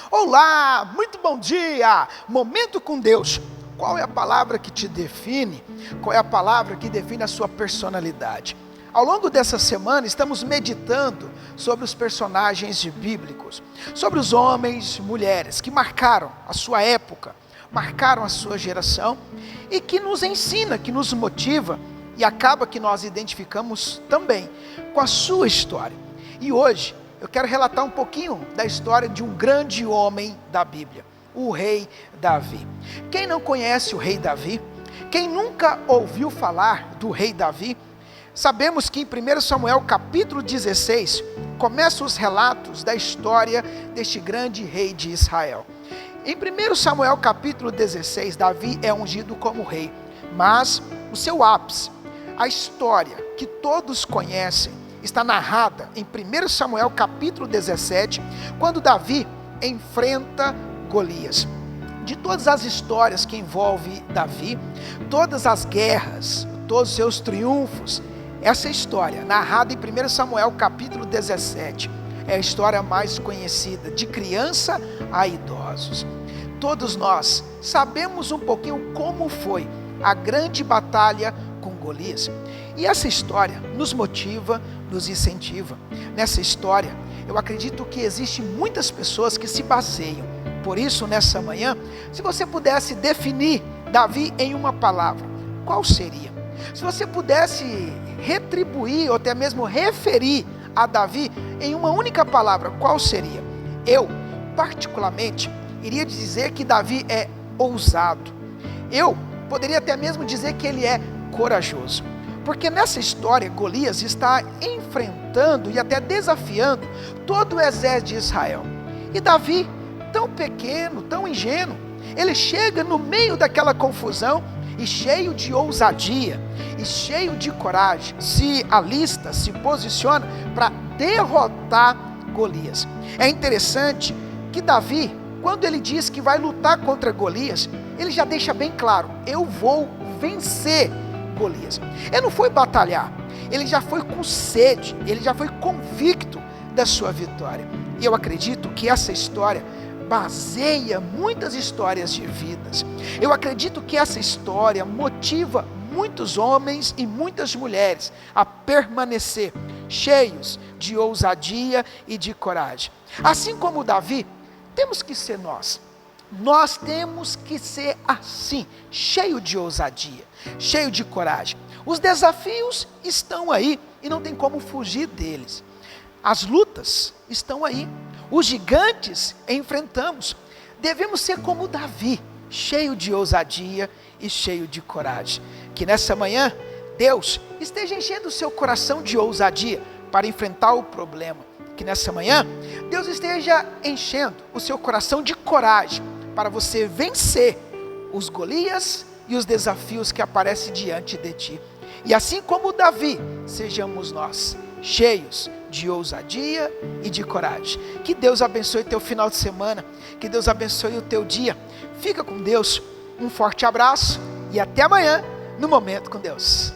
Olá, muito bom dia! Momento com Deus. Qual é a palavra que te define? Qual é a palavra que define a sua personalidade? Ao longo dessa semana estamos meditando sobre os personagens bíblicos, sobre os homens e mulheres que marcaram a sua época, marcaram a sua geração e que nos ensina, que nos motiva e acaba que nós identificamos também com a sua história. E hoje eu quero relatar um pouquinho da história de um grande homem da Bíblia, o rei Davi. Quem não conhece o rei Davi? Quem nunca ouviu falar do rei Davi? Sabemos que em 1 Samuel capítulo 16, começam os relatos da história deste grande rei de Israel. Em 1 Samuel capítulo 16, Davi é ungido como rei, mas o seu ápice, a história que todos conhecem, está narrada em 1 Samuel capítulo 17, quando Davi enfrenta Golias. De todas as histórias que envolvem Davi, todas as guerras, todos os seus triunfos, essa história, narrada em 1 Samuel capítulo 17, é a história mais conhecida, de criança a idosos. Todos nós sabemos um pouquinho como foi a grande batalha com Golias. E essa história nos motiva, nos incentiva. Nessa história, eu acredito que existem muitas pessoas que se baseiam. Por isso, nessa manhã, se você pudesse definir Davi em uma palavra, qual seria? Se você pudesse retribuir ou até mesmo referir a Davi em uma única palavra, qual seria? Eu, particularmente, iria dizer que Davi é ousado. Eu poderia até mesmo dizer que ele é corajoso. Porque nessa história, Golias está enfrentando e até desafiando todo o exército de Israel. E Davi, tão pequeno, tão ingênuo, ele chega no meio daquela confusão e cheio de ousadia e cheio de coragem, se alista, se posiciona para derrotar Golias. É interessante que Davi, quando ele diz que vai lutar contra Golias, ele já deixa bem claro: eu vou vencer Golias. Ele não foi batalhar, ele já foi com sede, ele já foi convicto da sua vitória. E eu acredito que essa história baseia muitas histórias de vidas. Eu acredito que essa história motiva muitos homens e muitas mulheres a permanecer cheios de ousadia e de coragem. Assim como Davi, temos que ser nós. Nós temos que ser assim, cheio de ousadia, cheio de coragem. Os desafios estão aí e não tem como fugir deles. As lutas estão aí. Os gigantes enfrentamos. Devemos ser como Davi, cheio de ousadia e cheio de coragem. Que nessa manhã, Deus esteja enchendo o seu coração de ousadia para enfrentar o problema. Que nessa manhã, Deus esteja enchendo o seu coração de coragem para você vencer os Golias e os desafios que aparecem diante de ti. E assim como Davi, sejamos nós, cheios de ousadia e de coragem. Que Deus abençoe teu final de semana, que Deus abençoe o teu dia. Fica com Deus, um forte abraço e até amanhã no Momento com Deus.